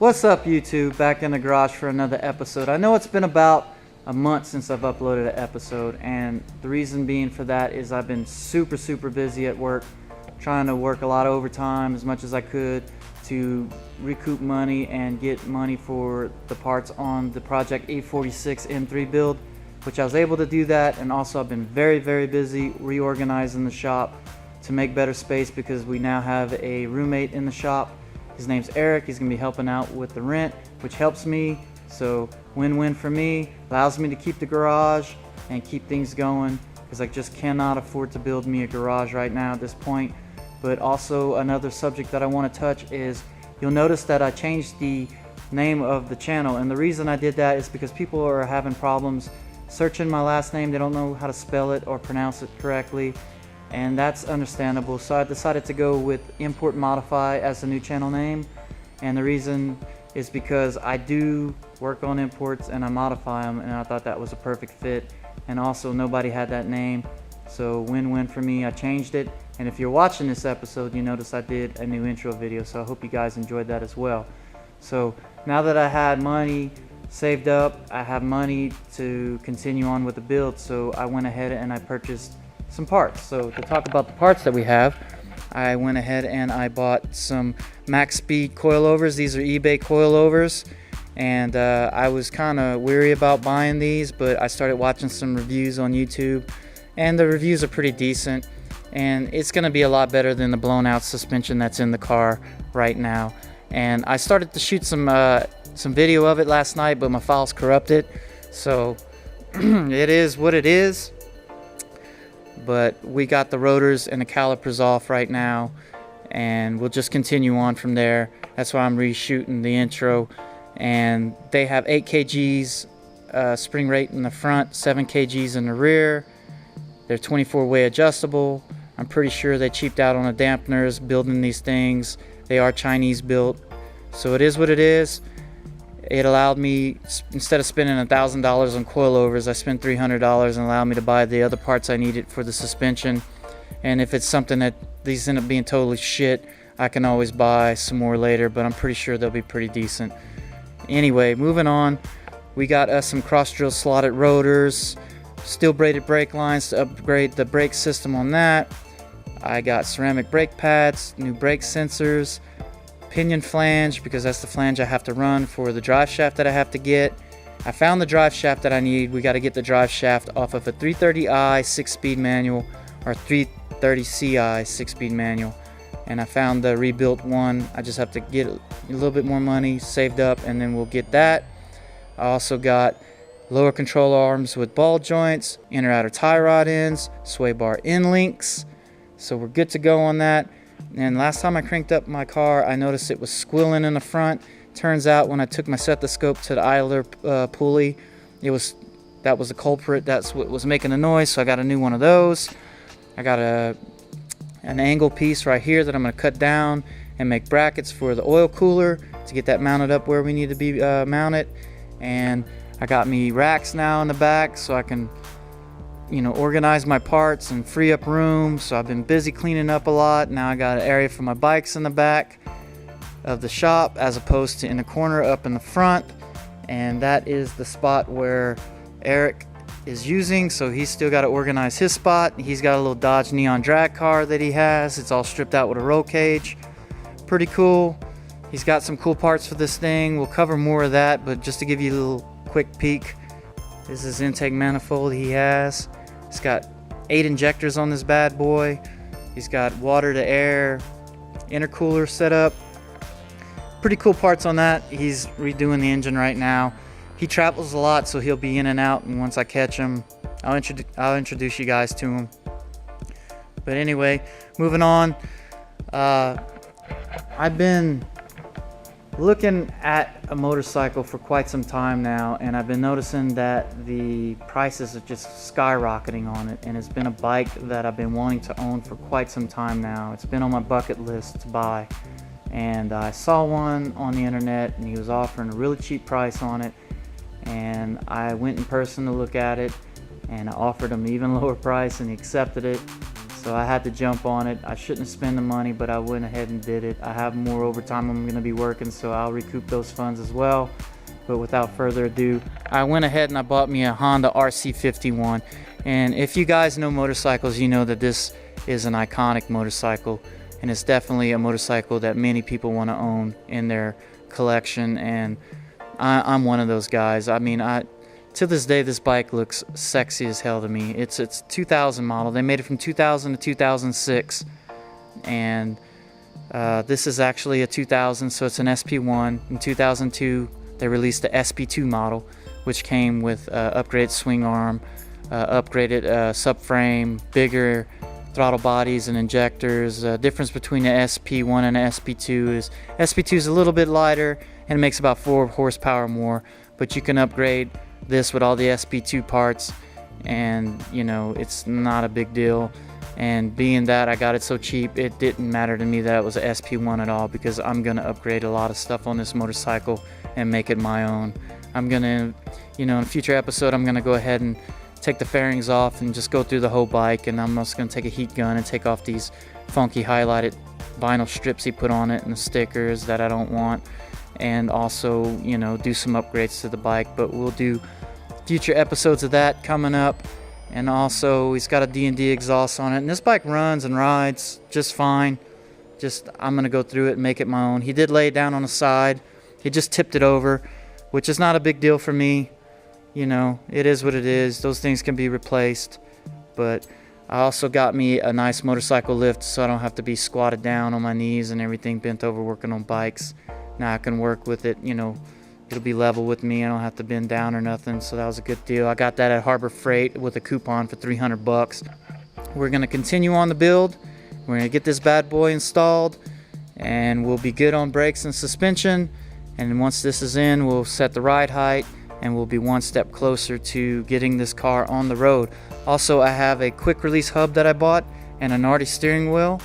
What's up, YouTube? Back in the garage for another episode. I know it's been about a month since I've uploaded an episode, and the reason being for that is I've been super busy at work, trying to work a lot of overtime as much as I could to recoup money and get money for the parts on the project Ep.42 M3 build, which I was able to do that. And also I've been very busy reorganizing the shop to make better space because we now have a roommate in the shop. His name's Eric. He's gonna be helping out with the rent, which helps me. So win-win for me, allows me to keep the garage and keep things going because I just cannot afford to build me a garage right now at this point. But also another subject that I want to touch is you'll notice that I changed the name of the channel, and the reason I did that is because people are having problems searching my last name. They don't know how to spell it or pronounce it correctly, and that's understandable. So I decided to go with Import Modify as the new channel name, and the reason is because I do work on imports and I modify them, and I thought that was a perfect fit. And also nobody had that name, so win-win for me. I changed it, and if you're watching this episode, you notice I did a new intro video, so I hope you guys enjoyed that as well. So now that I had money saved up, I have money to continue on with the build, so I went ahead and I purchased some parts. So to talk about the parts that we have, I went ahead and I bought some max speed coilovers. These are eBay coilovers, and I was kind of weary about buying these, but I started watching some reviews on YouTube, and the reviews are pretty decent, and it's going to be a lot better than the blown out suspension that's in the car right now. And I started to shoot some video of it last night, but my file's corrupted, so it is what it is. But we got the rotors and the calipers off right now, and we'll just continue on from there. That's why I'm reshooting the intro. And they have 8 kgs spring rate in the front, 7 kgs in the rear. They're 24-way adjustable. I'm pretty sure they cheaped out on the dampeners building these things. They are Chinese built, so it is what it is. It allowed me, instead of spending $1,000 on coilovers, I spent $300 and allowed me to buy the other parts I needed for the suspension. And if it's something that these end up being totally shit, I can always buy some more later, but I'm pretty sure they'll be pretty decent. Anyway, moving on, we got us some cross drill slotted rotors, steel braided brake lines to upgrade the brake system on that. I got ceramic brake pads, new brake sensors, pinion flange because that's the flange I have to run for the drive shaft that I have to get. I found the drive shaft that I need. We got to get the drive shaft off of a 330i 6-speed manual or 330ci 6-speed manual, and I found the rebuilt one. I just have to get a little bit more money saved up, and then we'll get that. I also got lower control arms with ball joints, inner outer tie rod ends, sway bar end links, so we're good to go on that. And last time I cranked up my car, I noticed it was squilling in the front. Turns out when I took my stethoscope to the idler pulley, that was the culprit. That's what was making the noise, so I got a new one of those. I got an angle piece right here that I'm going to cut down and make brackets for the oil cooler to get that mounted up where we need to be mounted. And I got me racks now in the back so I can, organize my parts and free up room. So I've been busy cleaning up a lot. Now I got an area for my bikes in the back of the shop as opposed to in the corner up in the front, and that is the spot where Eric is using, so he's still got to organize his spot. He's got a little Dodge Neon drag car that he has. It's all stripped out with a roll cage. Pretty cool. He's got some cool parts for this thing. We'll cover more of that, but just to give you a little quick peek, this is intake manifold he has. He's got 8 injectors on this bad boy. He's got water to air intercooler set up. Pretty cool parts on that. He's redoing the engine right now. He travels a lot, so he'll be in and out, and once I catch him, I'll introduce you guys to him. But anyway, moving on. I've been looking at a motorcycle for quite some time now, and I've been noticing that the prices are just skyrocketing on it, and it's been a bike that I've been wanting to own for quite some time now. It's been on my bucket list to buy, and I saw one on the internet and he was offering a really cheap price on it, and I went in person to look at it, and I offered him an even lower price and he accepted it. So I had to jump on it. I shouldn't have spent the money, but I went ahead and did it. I have more overtime I'm going to be working, so I'll recoup those funds as well. But without further ado, I went ahead and I bought me a Honda RC51. And if you guys know motorcycles, you know that this is an iconic motorcycle, and it's definitely a motorcycle that many people want to own in their collection, and I'm one of those guys. I mean, to this day, this bike looks sexy as hell to me. It's 2000 model. They made it from 2000 to 2006, and this is actually a 2000, so it's an SP1. In 2002, they released the SP2 model, which came with upgraded swing arm, upgraded subframe, bigger throttle bodies and injectors. Difference between the SP1 and the SP2 is SP2 is a little bit lighter and it makes about 4 horsepower more, but you can upgrade this with all the SP2 parts, and you know, it's not a big deal. And being that I got it so cheap, it didn't matter to me that it was a SP1 at all, because I'm gonna upgrade a lot of stuff on this motorcycle and make it my own. I'm gonna, you know, in a future episode, I'm gonna go ahead and take the fairings off and just go through the whole bike, and I'm also gonna take a heat gun and take off these funky highlighted vinyl strips he put on it and the stickers that I don't want, and also, you know, do some upgrades to the bike. But we'll do future episodes of that coming up. And also, he's got a D&D exhaust on it, and this bike runs and rides just fine. Just, I'm gonna go through it and make it my own. He did lay it down on the side. He just tipped it over, which is not a big deal for me. You know, it is what it is. Those things can be replaced. But I also got me a nice motorcycle lift, so I don't have to be squatted down on my knees and everything, bent over working on bikes. Now I can work with it, you know, it'll be level with me. I don't have to bend down or nothing, so that was a good deal. I got that at Harbor Freight with a coupon for 300 bucks. We're gonna continue on the build. We're gonna get this bad boy installed, and we'll be good on brakes and suspension. And once this is in, we'll set the ride height, and we'll be one step closer to getting this car on the road. Also, I have a quick release hub that I bought and an Nardi steering wheel,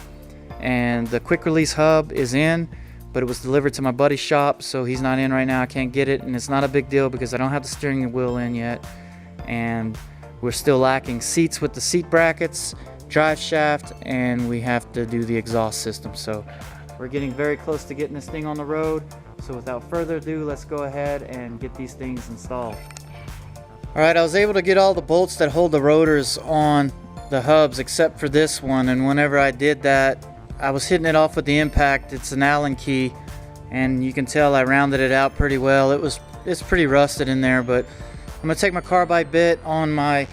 and the quick release hub is in, but it was delivered to my buddy's shop, so he's not in right now. I can't get it, and it's not a big deal because I don't have the steering wheel in yet, and we're still lacking seats with the seat brackets, drive shaft, and we have to do the exhaust system. So we're getting very close to getting this thing on the road. So without further ado, let's go ahead and get these things installed. Alright, I was able to get all the bolts that hold the rotors on the hubs except for this one, and whenever I did that, I was hitting it off with the impact. It's an Allen key, and you can tell I rounded it out pretty well. It's pretty rusted in there, but I'm gonna take my carbide bit on my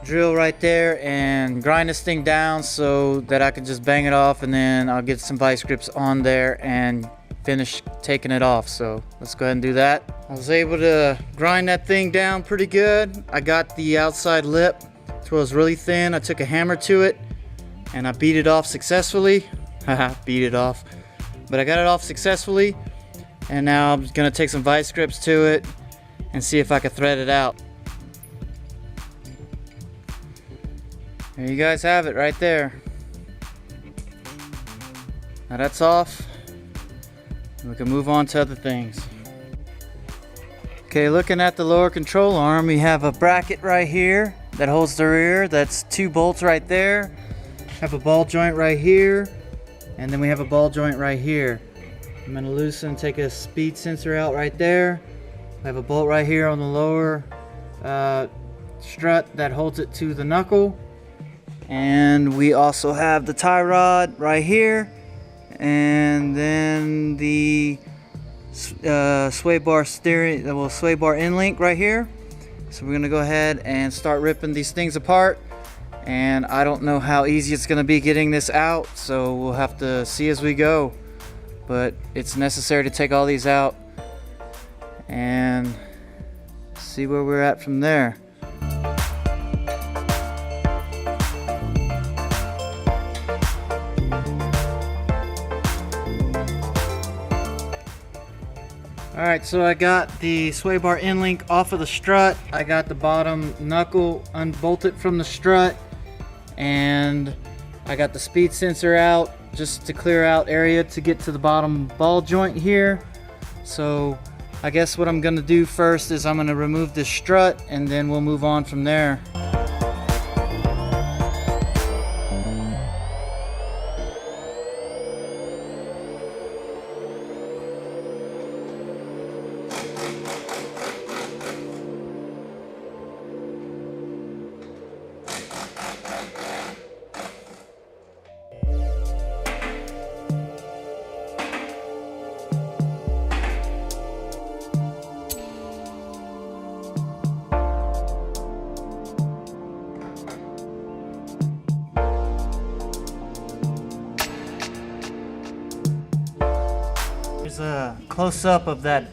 drill right there and grind this thing down so that I can just bang it off, and then I'll get some vice grips on there and finish taking it off. So let's go ahead and do that. I was able to grind that thing down pretty good. I got the outside lip to where it was really thin. I took a hammer to it and I beat it off successfully. Haha, beat it off. But I got it off successfully, and now I'm gonna take some vice grips to it and see if I can thread it out. There you guys have it right there. Now that's off. We can move on to other things. Okay, looking at the lower control arm, we have a bracket right here that holds the rear. That's 2 bolts right there. Have a ball joint right here, and then we have a ball joint right here. I'm gonna loosen, take a speed sensor out right there. I have a bolt right here on the lower strut that holds it to the knuckle. And we also have the tie rod right here, and then the sway bar end link right here. So we're gonna go ahead and start ripping these things apart, and I don't know how easy it's gonna be getting this out, so we'll have to see as we go. But it's necessary to take all these out and see where we're at from there. Alright, so I got the sway bar end link off of the strut. I got the bottom knuckle unbolted from the strut, and I got the speed sensor out just to clear out area to get to the bottom ball joint here. So I guess what I'm gonna do first is I'm gonna remove this strut, and then we'll move on from there. close up of that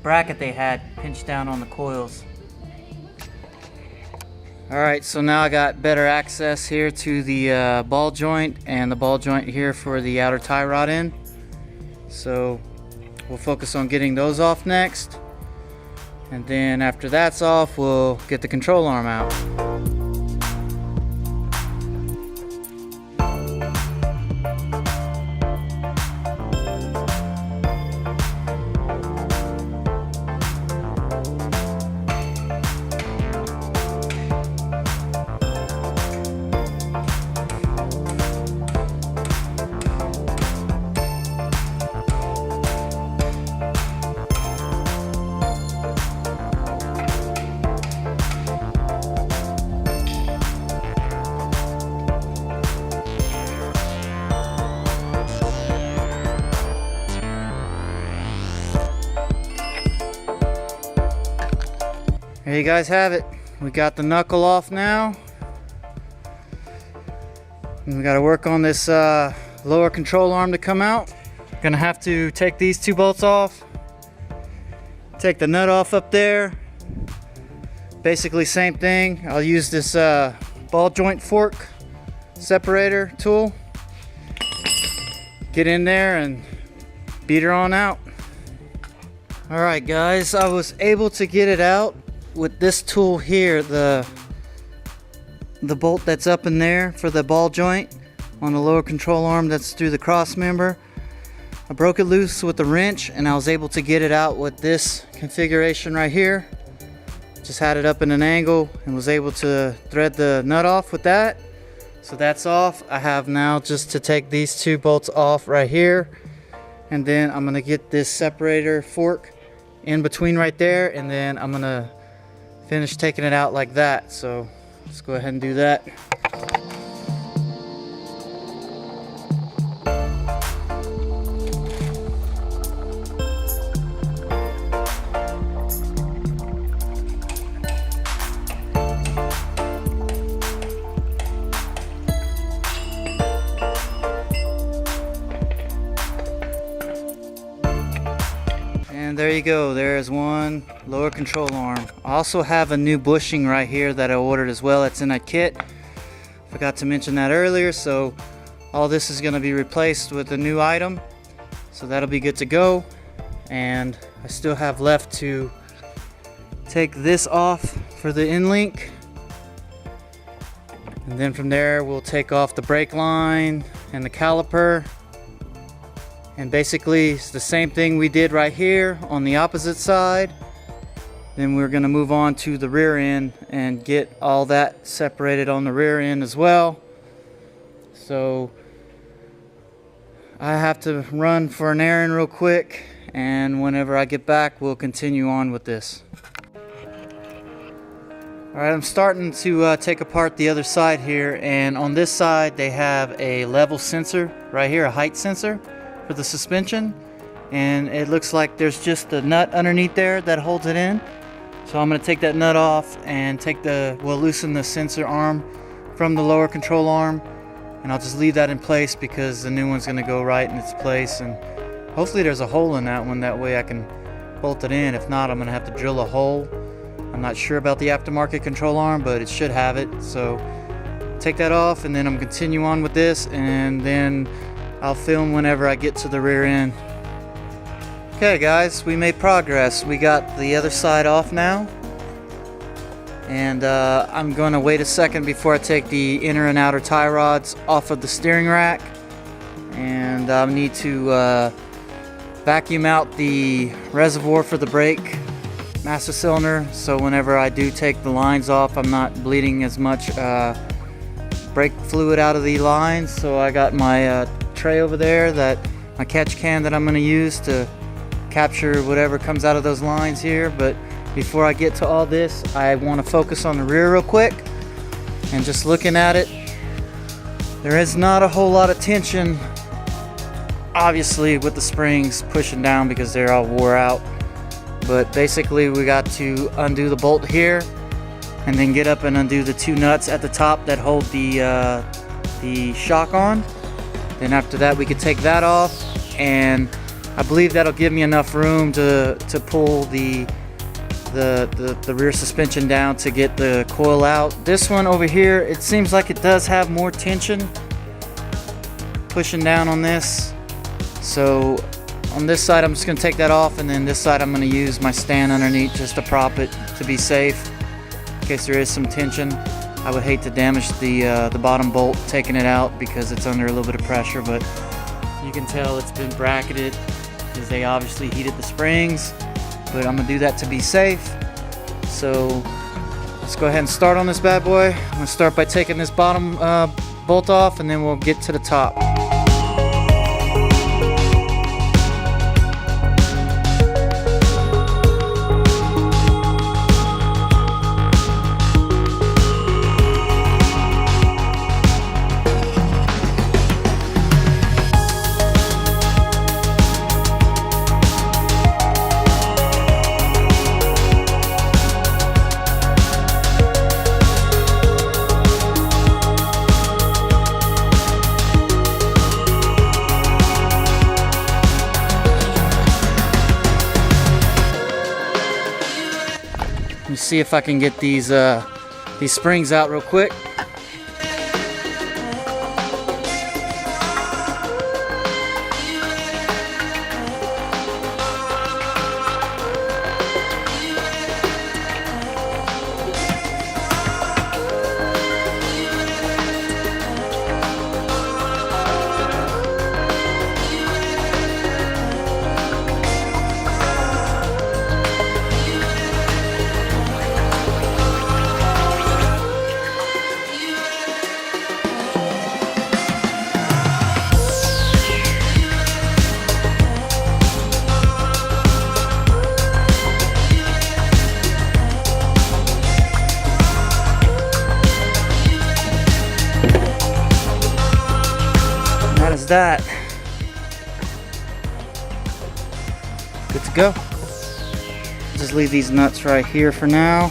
bracket they had pinched down on the coils. Alright, so now I got better access here to the ball joint and the ball joint here for the outer tie rod end. So we'll focus on getting those off next. And then after that's off, we'll get the control arm out. There you guys have it. We got the knuckle off now. And we got to work on this lower control arm to come out. Gonna have to take these two bolts off. Take the nut off up there. Basically same thing. I'll use this ball joint fork separator tool. Get in there and beat her on out. Alright guys, I was able to get it out with this tool here, the bolt that's up in there for the ball joint on the lower control arm that's through the cross member. I broke it loose with the wrench and I was able to get it out with this configuration right here. Just had it up in an angle and was able to thread the nut off with that. So that's off. I have now just to take these two bolts off right here, and then I'm gonna get this separator fork in between right there, and then I'm gonna finish taking it out like that. So let's go ahead and do that. And there you go, there's one lower control arm. I also have a new bushing right here that I ordered as well. It's in that kit. Forgot to mention that earlier. So all this is going to be replaced with a new item. So that'll be good to go. And I still have left to take this off for the end link. And then from there we'll take off the brake line and the caliper. And basically it's the same thing we did right here on the opposite side. Then we're going to move on to the rear end and get all that separated on the rear end as well. So I have to run for an errand real quick, and whenever I get back we'll continue on with this. Alright, I'm starting to take apart the other side here, and on this side they have a level sensor right here, a height sensor for the suspension, and it looks like there's just a nut underneath there that holds it in. So I'm going to take that nut off and we'll loosen the sensor arm from the lower control arm, and I'll just leave that in place because the new one's going to go right in its place, and hopefully there's a hole in that one, that way I can bolt it in. If not, I'm going to have to drill a hole. I'm not sure about the aftermarket control arm, but it should have it. So take that off, and then I'm going to continue on with this, and then I'll film whenever I get to the rear end. Okay guys, we made progress. We got the other side off now, and I'm going to wait a second before I take the inner and outer tie rods off of the steering rack, and I need to vacuum out the reservoir for the brake master cylinder, so whenever I do take the lines off I'm not bleeding as much brake fluid out of the lines. So I got my tray over there, my catch can that I'm going to use to capture whatever comes out of those lines here. But before I get to all this, I want to focus on the rear real quick, and just looking at it, there is not a whole lot of tension, obviously, with the springs pushing down because they're all wore out. But basically we got to undo the bolt here and then get up and undo the two nuts at the top that hold the shock on. Then after that we could take that off and I believe that'll give me enough room to pull the rear suspension down to get the coil out. This one over here, it seems like it does have more tension pushing down on this. So on this side I'm just going to take that off, and then this side I'm going to use my stand underneath just to prop it to be safe in case there is some tension. I would hate to damage the bottom bolt taking it out because it's under a little bit of pressure, but you can tell it's been bracketed because they obviously heated the springs, but I'm gonna do that to be safe. So let's go ahead and start on this bad boy. I'm gonna start by taking this bottom bolt off, and then we'll get to the top. Let me see if I can get these springs out real quick. That good to go. Just leave these nuts right here for now.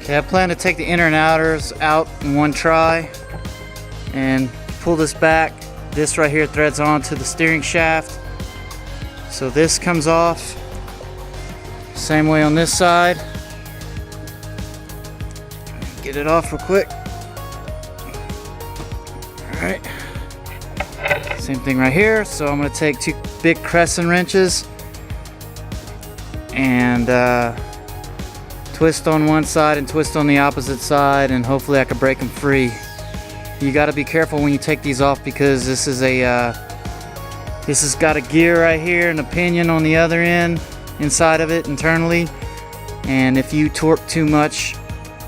Okay, I plan to take the inner and outers out in one try and pull this back. This right here threads onto the steering shaft, so this comes off. Same way on this side. Get it off real quick. Alright, same thing right here. So I'm going to take two big crescent wrenches and twist on one side and twist on the opposite side, and hopefully I can break them free. You got to be careful when you take these off because this is this has got a gear right here and a pinion on the other end inside of it internally, and if you torque too much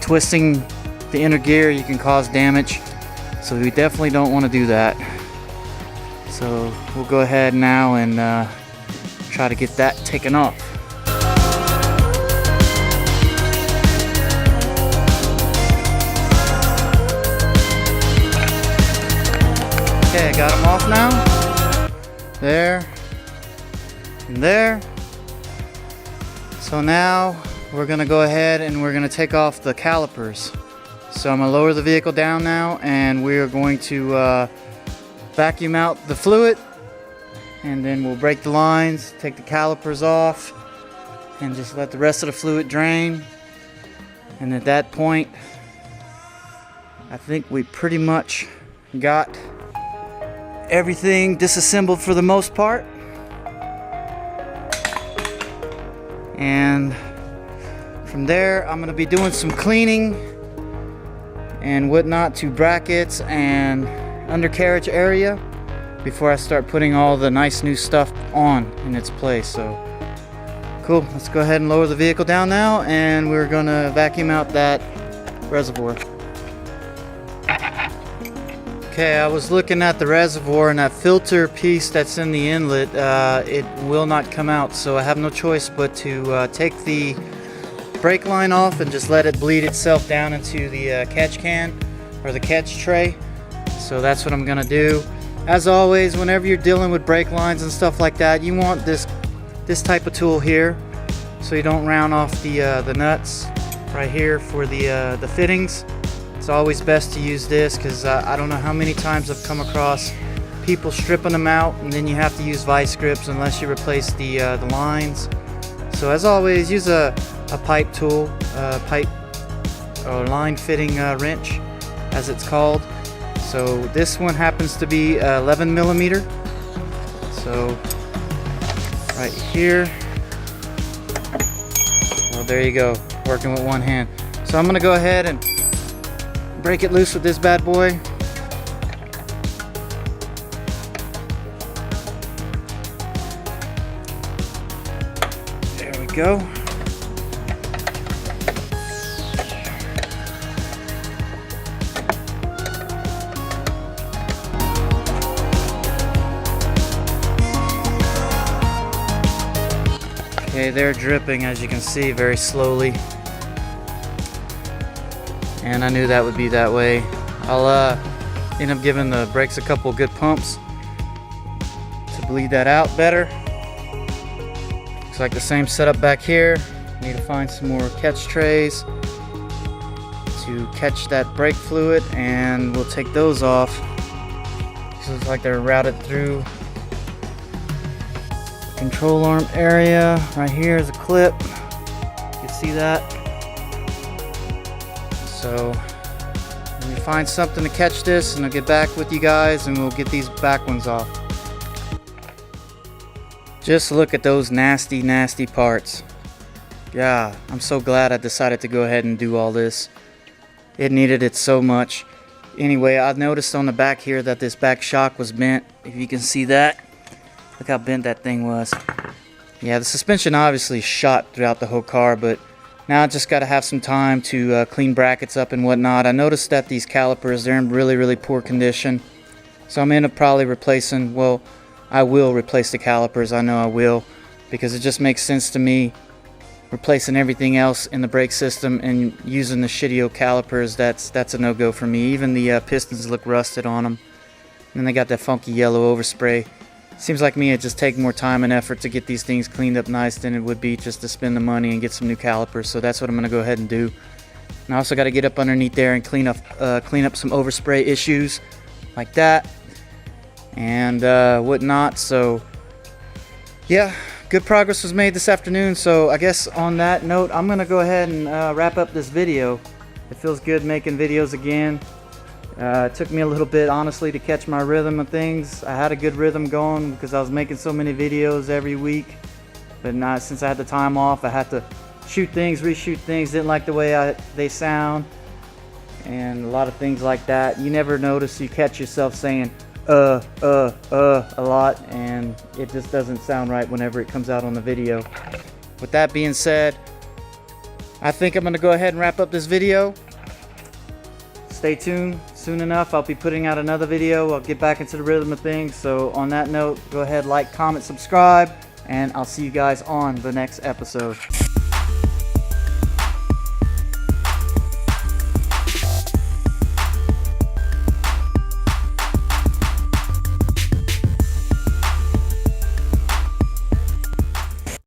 twisting the inner gear, you can cause damage. So we definitely don't want to do that. So we'll go ahead now and try to get that taken off. Okay, I got them off now. There and there. So now we're gonna go ahead and we're gonna take off the calipers. So I'm gonna lower the vehicle down now, and we are going to vacuum out the fluid, and then we'll break the lines, take the calipers off, and just let the rest of the fluid drain. And at that point, I think we pretty much got everything disassembled for the most part. And from there, I'm gonna be doing some cleaning and whatnot to brackets and undercarriage area before I start putting all the nice new stuff on in its place. So cool, let's go ahead and lower the vehicle down now, and we're gonna vacuum out that reservoir. Okay, I was looking at the reservoir, and that filter piece that's in the inlet, it will not come out, so I have no choice but to take the brake line off and just let it bleed itself down into the catch can or the catch tray. So that's what I'm gonna do. As always, whenever you're dealing with brake lines and stuff like that, you want this type of tool here so you don't round off the nuts right here for the fittings. It's always best to use this because I don't know how many times I've come across people stripping them out, and then you have to use vice grips unless you replace the lines. So as always, use a pipe tool, pipe or line fitting wrench, as it's called. So this one happens to be 11 millimeter. So right here. Well, there you go, working with one hand. So I'm gonna go ahead and break it loose with this bad boy. There we go. Okay, they're dripping, as you can see, very slowly. And I knew that would be that way. I'll end up giving the brakes a couple good pumps to bleed that out better. Looks like the same setup back here. Need to find some more catch trays to catch that brake fluid, and we'll take those off. These looks like they're routed through control arm area. Right here is a clip. You can see that. So let me find something to catch this, and I'll get back with you guys, and we'll get these back ones off. Just look at those nasty, nasty parts. Yeah, I'm so glad I decided to go ahead and do all this. It needed it so much. Anyway, I noticed on the back here that this back shock was bent. If you can see that. Look how bent that thing was. Yeah, the suspension obviously shot throughout the whole car, but now I just got to have some time to clean brackets up and whatnot. I noticed that these calipers, they're in really, really poor condition. So I'm going to probably replacing, well, I will replace the calipers. I know I will, because it just makes sense to me. Replacing everything else in the brake system and using the shitty old calipers, that's a no-go for me. Even the pistons look rusted on them. And then they got that funky yellow overspray. Seems like me, it just take more time and effort to get these things cleaned up nice than it would be just to spend the money and get some new calipers. So that's what I'm going to go ahead and do. And I also got to get up underneath there and clean up some overspray issues like that and whatnot. So yeah, good progress was made this afternoon. So I guess on that note, I'm going to go ahead and wrap up this video. It feels good making videos again. It took me a little bit, honestly, to catch my rhythm of things. I had a good rhythm going because I was making so many videos every week. But now, since I had the time off, I had to shoot things, reshoot things. Didn't like the way they sound. And a lot of things like that. You never notice, you catch yourself saying, a lot. And it just doesn't sound right whenever it comes out on the video. With that being said, I think I'm going to go ahead and wrap up this video. Stay tuned. Soon enough, I'll be putting out another video. I'll get back into the rhythm of things. So on that note, go ahead, like, comment, subscribe, and I'll see you guys on the next episode.